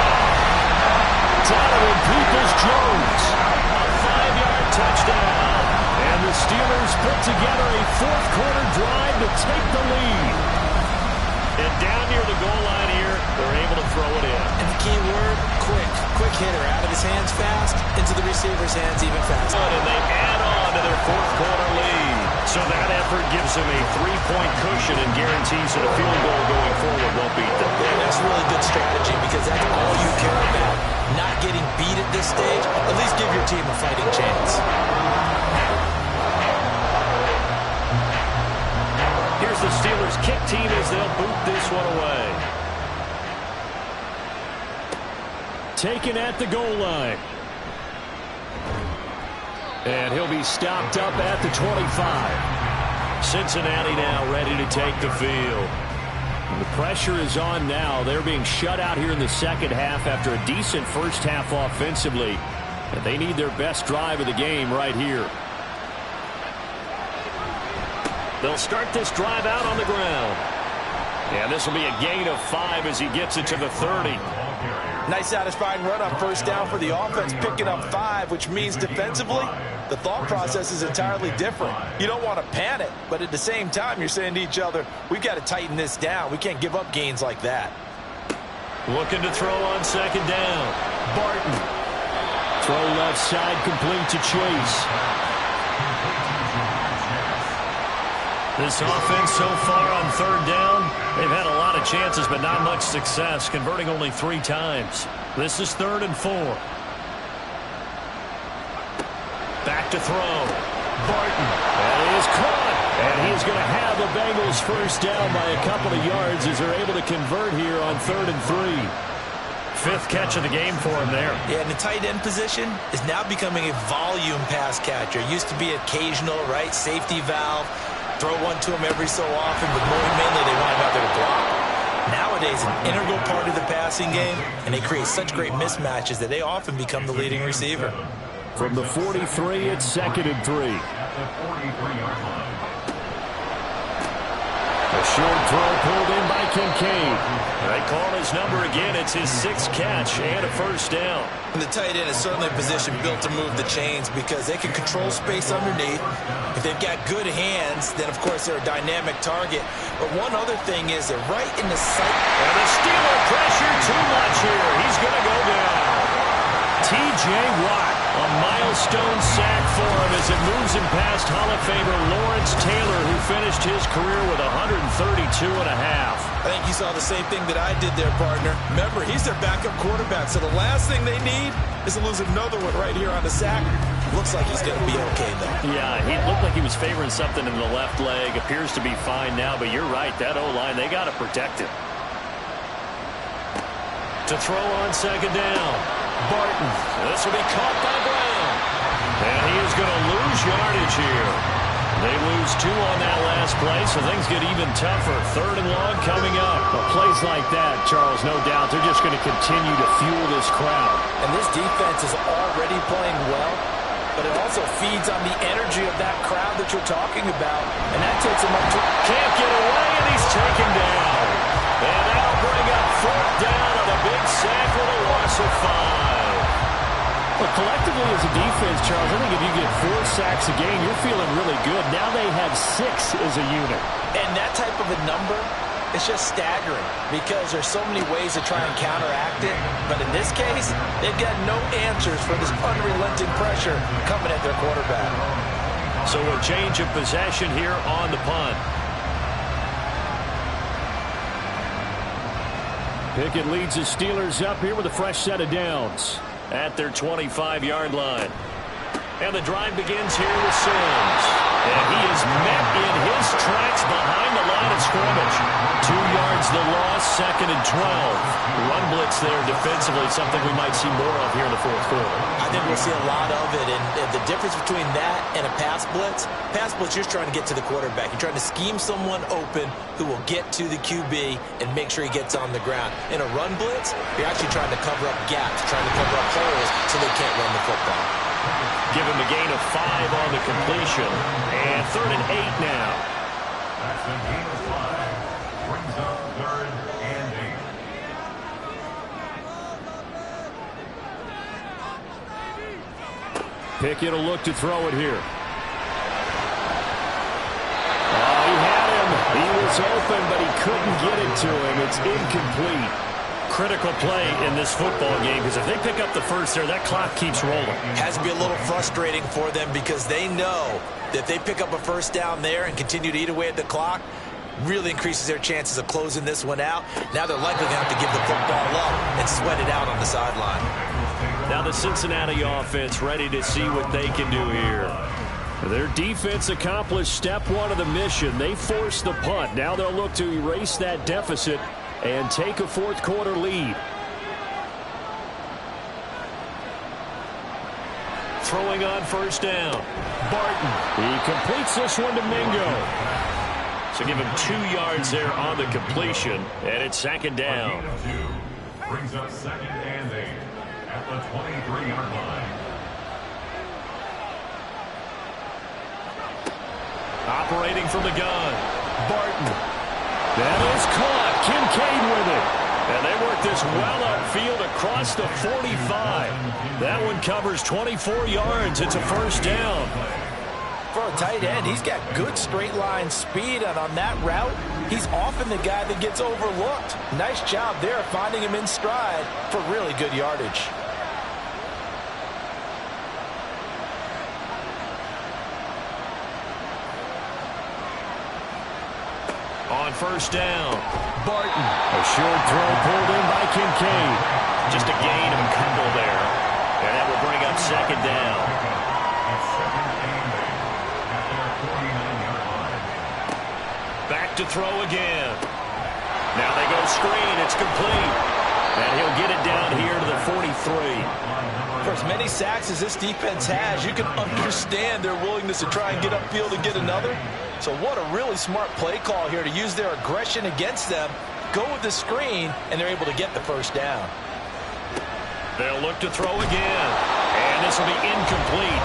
Donovan Peoples-Jones. A 5-yard touchdown. And the Steelers put together a 4th quarter drive to take the lead. And down near the goal line here, they're able to throw it in. And the key word, quick. Quick hitter, out of his hands fast, into the receiver's hands even faster. And they add on to their 4th quarter lead. So that effort gives them a 3-point cushion and guarantees that a field goal going forward won't beat them. Yeah, that's really good strategy because that's all you care about. Not getting beat at this stage, at least give your team a fighting chance. Here's the Steelers kick team as they'll boot this one away. Taken at the goal line. And he'll be stopped up at the 25. Cincinnati now ready to take the field. And the pressure is on now. They're being shut out here in the 2nd half after a decent first half offensively. And they need their best drive of the game right here. They'll start this drive out on the ground. And this will be a gain of 5 as he gets it to the 30. Nice satisfying run on first down for the offense, picking up 5, which means defensively, the thought process is entirely different. You don't want to panic, but at the same time, you're saying to each other, we've got to tighten this down. We can't give up gains like that. Looking to throw on second down. Barton. Throw left side, complete to Chase. This offense so far on third down, they've had a lot of chances, but not much success, converting only 3 times. This is 3rd and 4. Back to throw. Barton. That is caught. And he's going to have the Bengals first down by a couple of yards as they're able to convert here on 3rd and 3. 5th catch of the game for him there. Yeah, and the tight end position is now becoming a volume pass catcher. It used to be occasional, right? Safety valve. Throw one to him every so often, but more mainly they want him out there to block. Nowadays, an integral part of the passing game, and they create such great mismatches that they often become the leading receiver. From the 43, it's 2nd and 3. A short throw pulled in by Kincaid. They call his number again. It's his 6th catch and a first down. And the tight end is certainly a position built to move the chains because they can control space underneath. If they've got good hands, then, of course, they're a dynamic target. But one other thing is they're right in the sight. And the Steeler pressure too much here. He's going to go down. T.J. Watt, a milestone sack for him as it moves him past Hall of Famer Lawrence Taylor, who finished his career with 132.5. I think you saw the same thing that I did there, partner. Remember, he's their backup quarterback, so the last thing they need is to lose another one right here on the sack. Looks like he's going to be okay, though. Yeah, he looked like he was favoring something in the left leg. Appears to be fine now, but you're right. That O-line, they got to protect him. To throw on second down. Barton. This will be caught by Brown. And he is going to lose yardage here. They lose 2 on that last play, so things get even tougher. 3rd and long coming up. But plays like that, Charles, no doubt, they're just going to continue to fuel this crowd. And this defense is already playing well, but it also feeds on the energy of that crowd that you're talking about. And that takes him up to... Can't get away, and he's taken down. And that'll bring up 4th down on a big sack with a loss of 5. But collectively as a defense, Charles, I think if you get 4 sacks a game, you're feeling really good. Now they have 6 as a unit. And that type of a number, it's just staggering because there's so many ways to try and counteract it. But in this case, they've got no answers for this unrelenting pressure coming at their quarterback. So a change of possession here on the punt. Pickett leads the Steelers up here with a fresh set of downs At their 25-yard line. And the drive begins here with Sims. And he is met in his tracks behind the line of scrimmage. 2 yards the loss, 2nd and 12. Run blitz there defensively, something we might see more of here in the 4th quarter. I think we'll see a lot of it. And the difference between that and a pass blitz, you're trying to get to the quarterback. You're trying to scheme someone open who will get to the QB and make sure he gets on the ground. In a run blitz, you're actually trying to cover up gaps, trying to cover up holes so they can't run the football. Give him a gain of 5 on the completion. And 3rd and 8 now. That's a gain of 5. Brings up 3rd and 8. Pickett will look to throw it here. Oh, he had him. He was open, but he couldn't get it to him. It's incomplete. Critical play in this football game because if they pick up the first there, that clock keeps rolling. Has to be a little frustrating for them because they know that if they pick up a first down there and continue to eat away at the clock, really increases their chances of closing this one out. Now they're likely going to have to give the football up and sweat it out on the sideline. Now the Cincinnati offense ready to see what they can do here. Their defense accomplished step 1 of the mission. They forced the punt. Now they'll look to erase that deficit and take a 4th quarter lead. Throwing on first down. Barton. He completes this one to Mingo. So give him 2 yards there on the completion, and it's 2nd down. Brings up 2nd and 8 at the 23-yard line. Operating from the gun. Barton. That is caught. Kincaid with it. And they work this well upfield across the 45. That one covers 24 yards. It's a first down. For a tight end, he's got good straight line speed, and on that route, he's often the guy that gets overlooked. Nice job there finding him in stride for really good yardage. On first down, Barton. A short throw pulled in by Kincaid. Just a gain of a couple there. And that will bring up second down. Back to throw again. Now they go screen. It's complete. And he'll get it down here to the 43. For as many sacks as this defense has, you can understand their willingness to try and get upfield and get another. So what a really smart play call here to use their aggression against them, go with the screen, and they're able to get the first down. They'll look to throw again. And this will be incomplete.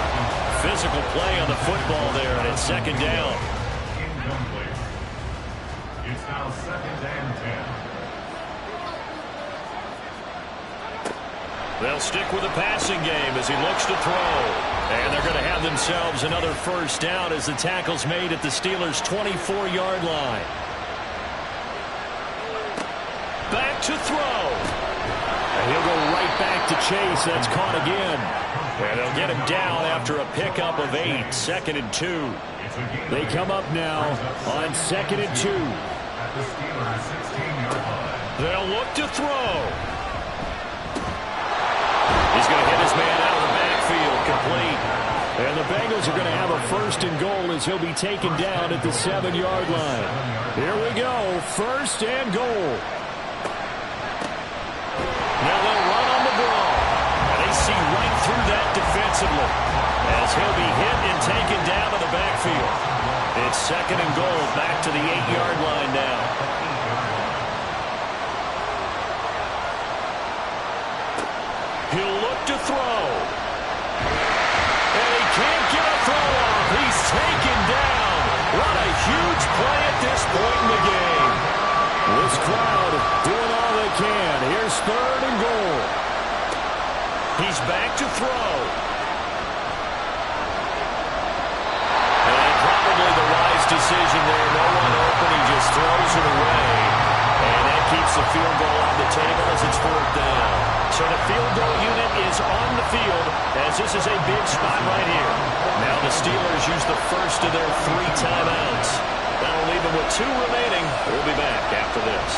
Physical play on the football there, and it's second down. Incomplete. It's now second and 10. They'll stick with the passing game as he looks to throw. And they're going to have themselves another first down as the tackle's made at the Steelers' 24-yard line. Back to throw. And he'll go right back to Chase. That's caught again. And they'll get him down after a pickup of 8. Second and 2. They come up now on second and 2. At the Steelers' 16-yard line. They'll look to throw. He's going to hit his man out of the backfield, complete. And the Bengals are going to have a first and goal as he'll be taken down at the 7-yard line. Here we go, first and goal. Now they'll run on the ball. And they see right through that defensively as he'll be hit and taken down to the backfield. It's second and goal, back to the 8-yard line now. He'll look to throw. And he can't get a throw off. He's taken down. What a huge play at this point in the game. This crowd doing all they can. Here's third and goal. He's back to throw. And probably the wise decision there. No one open. He just throws it away. And that keeps the field goal on the table as it's fourth down. So the field goal unit is on the field as this is a big spot right here. Now the Steelers use the first of their 3 timeouts. That'll leave them with 2 remaining. We'll be back after this.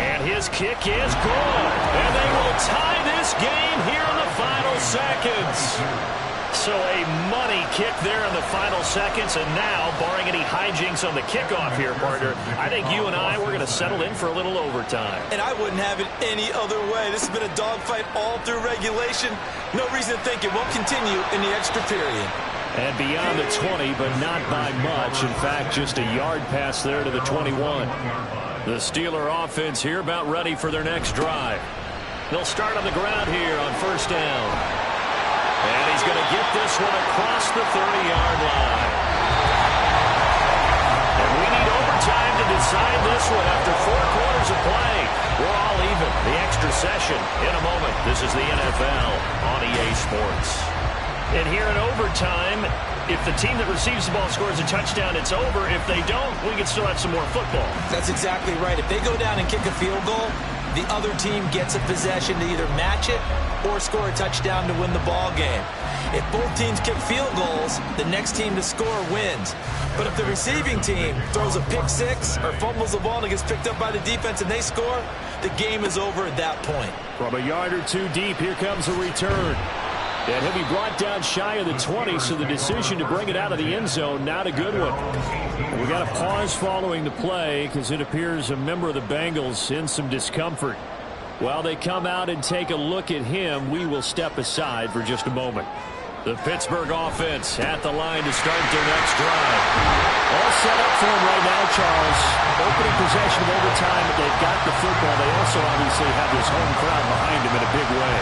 And his kick is good. And they will tie this game here in the final seconds. So a money kick there in the final seconds, and now, barring any hijinks on the kickoff here, partner, I think you and I, we're going to settle in for a little overtime. And I wouldn't have it any other way. This has been a dogfight all through regulation. No reason to think it won't continue in the extra period. And beyond the 20, but not by much. In fact, just a yard pass there to the 21. The Steeler offense here about ready for their next drive. They'll start on the ground here on first down. And he's going to get this one across the 30-yard line. And we need overtime to decide this one after 4 quarters of play. We're all even. The extra session in a moment. This is the NFL on EA Sports. And here in overtime, if the team that receives the ball scores a touchdown, it's over. If they don't, we can still have some more football. That's exactly right. If they go down and kick a field goal, the other team gets a possession to either match it or score a touchdown to win the ball game. If both teams kick field goals, the next team to score wins. But if the receiving team throws a pick 6 or fumbles the ball and it gets picked up by the defense and they score, the game is over at that point. From a yard or 2 deep, here comes a return. And he'll be brought down shy of the 20, so the decision to bring it out of the end zone, not a good one. We got a pause following the play because it appears a member of the Bengals in some discomfort. While they come out and take a look at him, we will step aside for just a moment. The Pittsburgh offense at the line to start their next drive. All set up for him right now, Charles. Opening possession of overtime. They've got the football. They also obviously have this home crowd behind him in a big way.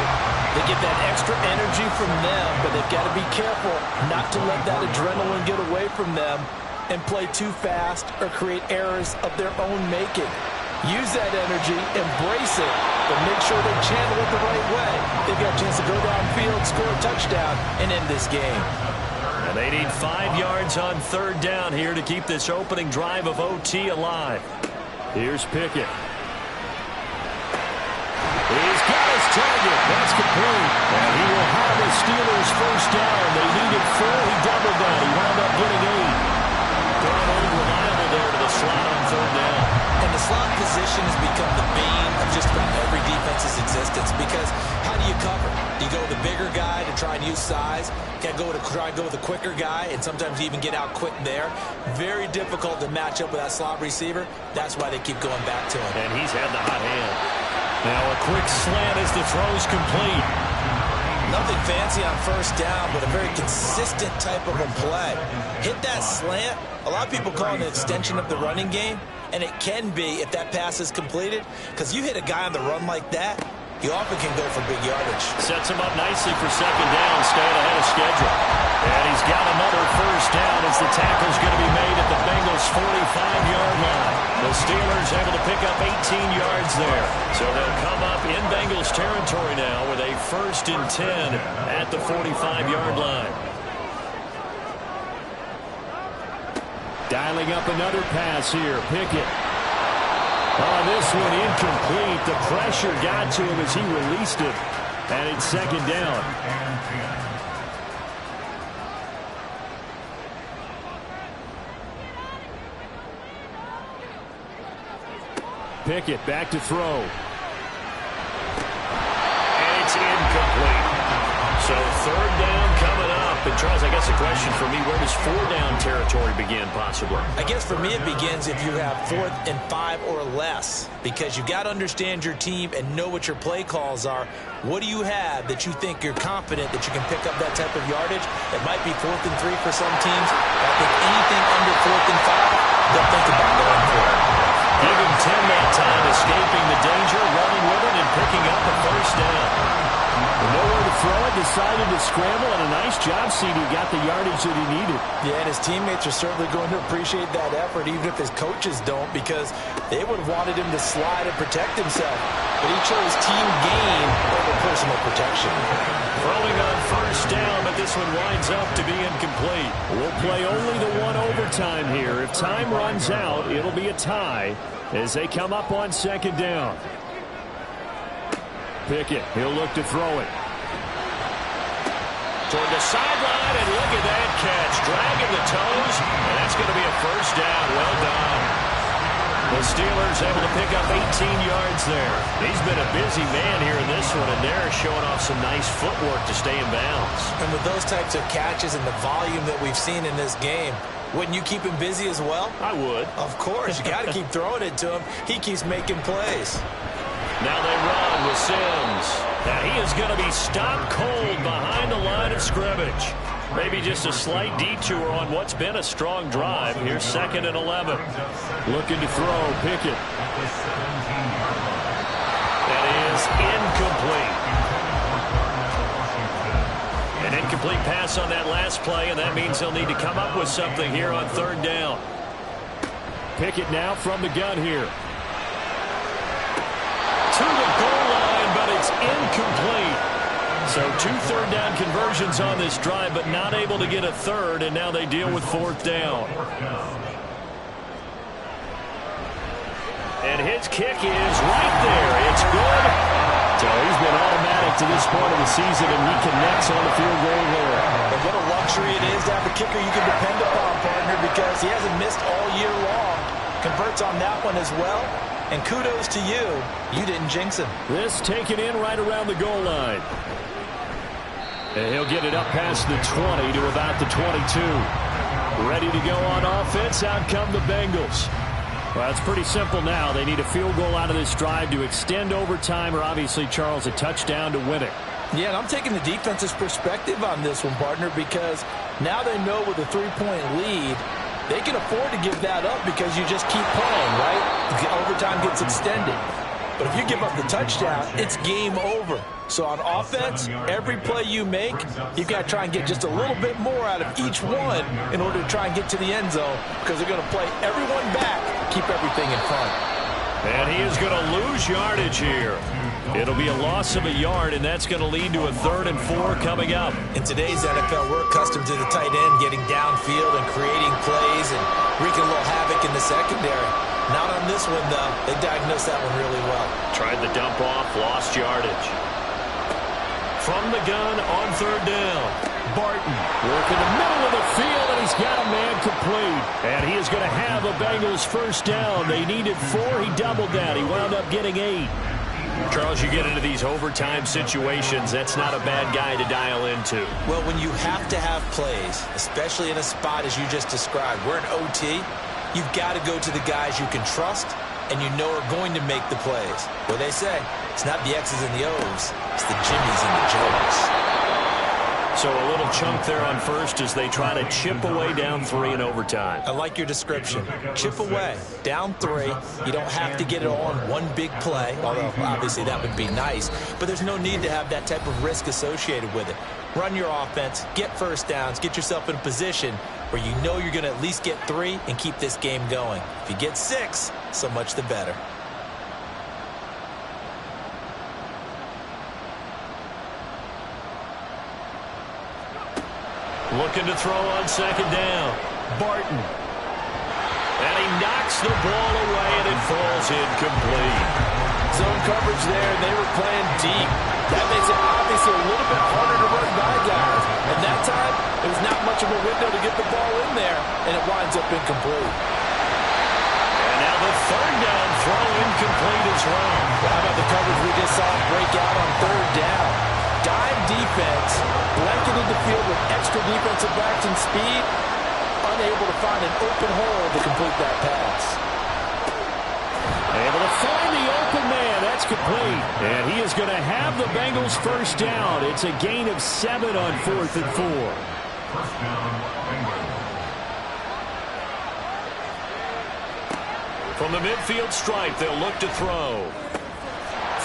They get that extra energy from them, but they've got to be careful not to let that adrenaline get away from them and play too fast or create errors of their own making. Use that energy, embrace it, but make sure they channel it the right way. They've got a chance to go downfield, score a touchdown, and end this game. And they need 5 yards on third down here to keep this opening drive of OT alive. Here's Pickett. He's got his target. That's complete. And he will have the Steelers first down. They needed 4. He doubled that. He wound up getting 8. Throwing unreliable there to the slot on third down. And the slot position has become the bane of just about every defense's existence, because how do you cover? Do you go with the bigger guy to try and use size? Can't go to try and go with the quicker guy, and sometimes you even get out quick there. Very difficult to match up with that slot receiver. That's why they keep going back to him. And he's had the hot hand. Now a quick slant as the throw's complete. Nothing fancy on first down, but a very consistent type of a play. Hit that slant. A lot of people call it an extension of the running game, and it can be if that pass is completed, because you hit a guy on the run like that, you often can go for big yardage. Sets him up nicely for second down, staying ahead of schedule. And he's got another first down as the tackle's going to be made at the Bengals' 45-yard line. The Steelers able to pick up 18 yards there. So they'll come up in Bengals territory now with a 1st and 10 at the 45-yard line. Dialing up another pass here. Pickett. Oh, this one incomplete. The pressure got to him as he released it. And it's second down. Pickett back to throw. And it's incomplete. So third down coming up. And Charles, I guess a question for me, where does 4 down territory begin possibly? I guess for me it begins if you have 4th and 5 or less, because you got to understand your team and know what your play calls are. What do you have that you think you're confident that you can pick up that type of yardage? It might be 4th and 3 for some teams. I think anything under 4th and 5, they'll think about going for it. Give him 10 that time, escaping the danger, running with it, and picking up a first down. Nowhere to throw it, decided to scramble, and a nice job, CD. Got the yardage that he needed. Yeah, and his teammates are certainly going to appreciate that effort, even if his coaches don't, because they would have wanted him to slide and protect himself. But he chose team gain over personal protection. Throwing on first down, but this one winds up to be incomplete. We'll play only the 1 overtime here. If time runs out, it'll be a tie as they come up on second down. Pickett, he'll look to throw it. Toward the sideline, and look at that catch. Dragging the toes, and that's going to be a first down. Well done. The Steelers able to pick up 18 yards there. He's been a busy man here in this one, and they're showing off some nice footwork to stay in bounds. And with those types of catches and the volume that we've seen in this game, wouldn't you keep him busy as well? I would. Of course. You got to keep throwing it to him. He keeps making plays. Now they run with Sims. Now he is going to be stopped cold behind the line of scrimmage. Maybe just a slight detour on what's been a strong drive. Here's 2nd and 11. Looking to throw, Pickett. That is incomplete. An incomplete pass on that last play, and that means they'll need to come up with something here on third down. Pickett now from the gun here. To the goal line, but it's incomplete. So 2 third down conversions on this drive, but not able to get a third, and now they deal with 4th down. And his kick is right there. It's good. So he's been automatic to this point of the season, and he connects on the field goal there. And what a luxury it is to have a kicker you can depend upon, partner, because he hasn't missed all year long. Converts on that one as well. And kudos to you. You didn't jinx him. This taken in right around the goal line. And he'll get it up past the 20 to about the 22. Ready to go on offense. Out come the Bengals. Well, it's pretty simple now. They need a field goal out of this drive to extend overtime, or obviously, Charles, a touchdown to win it. Yeah, and I'm taking the defense's perspective on this one, partner, because now they know with a 3-point lead, they can afford to give that up because you just keep playing, right? Overtime gets extended. But if you give up the touchdown, it's game over. So on offense, every play you make, you've got to try and get just a little bit more out of each one in order to try and get to the end zone, because they're going to play everyone back, keep everything in front. And he is going to lose yardage here. It'll be a loss of a yard, and that's going to lead to a 3rd and 4 coming up. In today's NFL, we're accustomed to the tight end getting downfield and creating plays and wreaking a little havoc in the secondary. Not on this one, though. They diagnosed that one really well. Tried the dump off, lost yardage. From the gun on 3rd down. Barton working the middle of the field, and he's got a man complete. And he is going to have a Bengals first down. They needed 4. He doubled that. He wound up getting 8. Charles, you get into these overtime situations, that's not a bad guy to dial into. Well, when you have to have plays, especially in a spot as you just described, we're in OT, you've got to go to the guys you can trust and you know are going to make the plays. What they say, it's not the X's and the O's, it's the Jimmies and the Joes. So a little chunk there on first as they try to chip away down 3 in overtime. I like your description. Chip away, down 3. You don't have to get it all in one big play, although obviously that would be nice. But there's no need to have that type of risk associated with it. Run your offense, get first downs, get yourself in a position where you know you're going to at least get 3 and keep this game going. If you get 6, so much the better. Looking to throw on 2nd down. Barton. And he knocks the ball away, and it falls incomplete. Zone coverage there, and they were playing deep. That makes it obviously a little bit harder to run by guys. And that time, it was not much of a window to get the ball in there, and it winds up incomplete. And now the 3rd down throw incomplete as well. How about the coverage we just saw break out on 3rd down? Dime defense, blanketed the field with extra defensive backs and speed, unable to find an open hole to complete that pass. Able to find the open man. That's complete. And he is going to have the Bengals first down. It's a gain of 7 on 4th and 4. First down, Bengal. From the midfield stripe, they'll look to throw.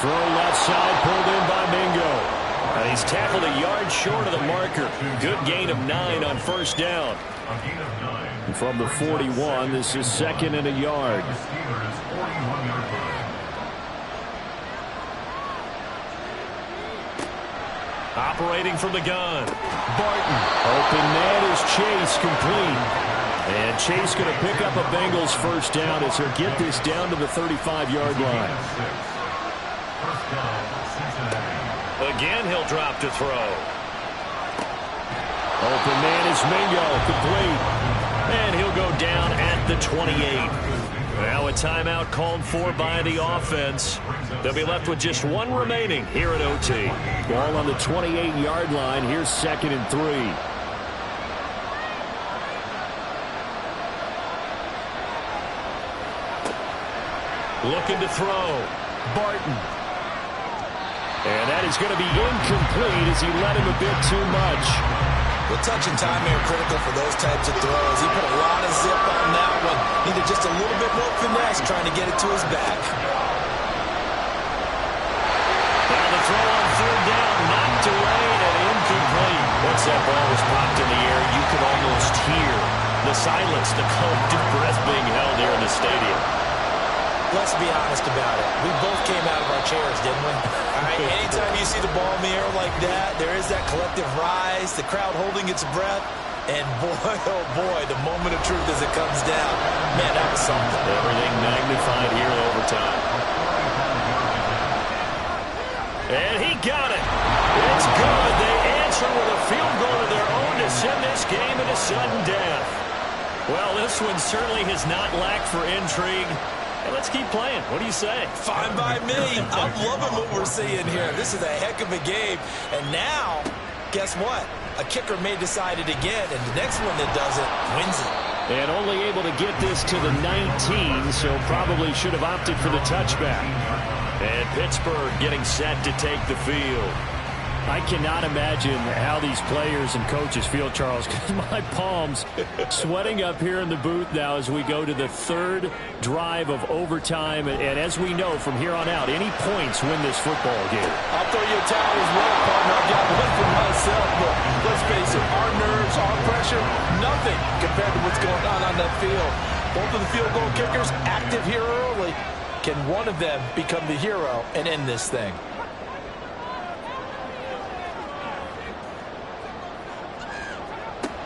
Throw left side, pulled in by Mingo. And he's tackled a yard short of the marker. Good gain of 9 on first down. A gain of 9. From the 41, this is 2nd and a yard. The Steelers' 41-yard line. Operating from the gun. Barton. Open man is Chase, complete. And Chase going to pick up a Bengals first down as he'll get this down to the 35-yard line. First down, Cincinnati. Again, he'll drop to throw. Open man is Mingo, complete. And he'll go down at the 28. Now a timeout called for by the offense. They'll be left with just 1 remaining here at OT. Ball on the 28-yard line. Here's 2nd and 3. Looking to throw. Barton. And that is going to be incomplete as he led him a bit too much. The touch and time are critical for those types of throws. He put a lot of zip on that one. Needed just a little bit more finesse trying to get it to his back. Now the throw on 3rd down, knocked away and incomplete. Once that ball was popped in the air, you could almost hear the silence, the collective breath being held here in the stadium. Let's be honest about it. We both came out of our chairs, didn't we? All right, anytime you see the ball in the air like that, there is that collective rise, the crowd holding its breath, and boy, oh boy, the moment of truth as it comes down. Man, that was something. Everything magnified here in overtime. And he got it. It's good. They answer with a field goal of their own to send this game into sudden death. Well, this one certainly has not lacked for intrigue. Hey, let's keep playing. What do you say? Fine by me. I'm loving what we're seeing here. This is a heck of a game. And now, guess what? A kicker may decide it again, and the next one that does it wins it. And only able to get this to the 19, so probably should have opted for the touchback. And Pittsburgh getting set to take the field. I cannot imagine how these players and coaches feel, Charles, because my palms sweating up here in the booth now as we go to the 3rd drive of overtime. And as we know from here on out, any points win this football game. I'll throw you a towel as well, partner. I got one for myself, but let's face it, our nerves, our pressure, nothing compared to what's going on that field. Both of the field goal kickers active here early. Can one of them become the hero and end this thing?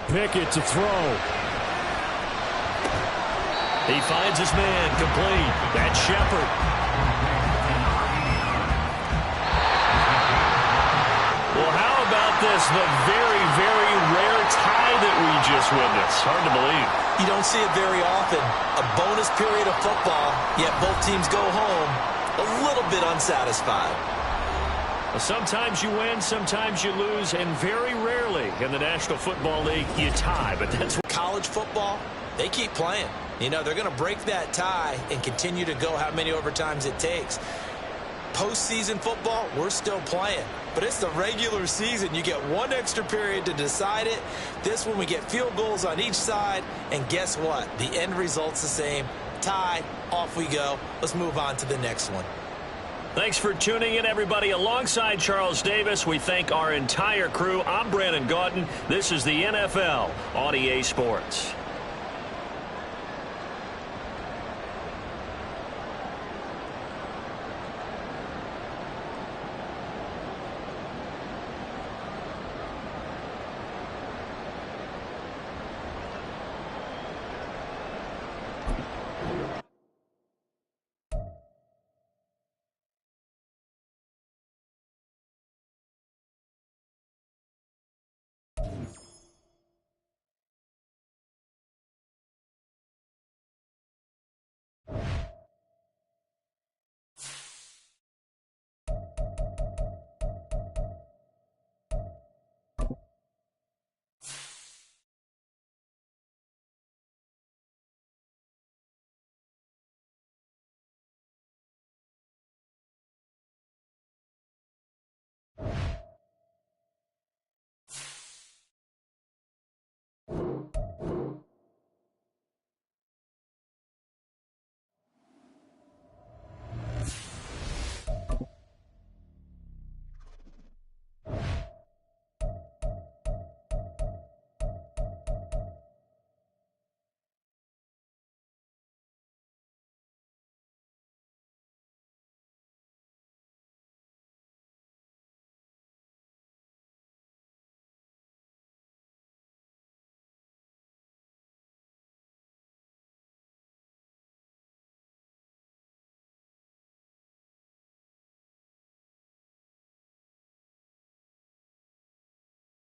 Pickett to throw. He finds his man complete. That's Shepard. Well, how about this? The very, very rare tie that we just witnessed. Hard to believe. You don't see it very often. A bonus period of football, yet both teams go home a little bit unsatisfied. Well, sometimes you win, sometimes you lose, and very rarely in the National Football League you tie. But that's what college football, they keep playing. You know, they're going to break that tie and continue to go how many overtimes it takes. Postseason football, we're still playing. But it's the regular season. You get one extra period to decide it. This one, we get field goals on each side. And guess what? The end result's the same. Tie, off we go. Let's move on to the next one. Thanks for tuning in, everybody. Alongside Charles Davis, we thank our entire crew. I'm Brandon Gaudin. This is the NFL on EA Sports.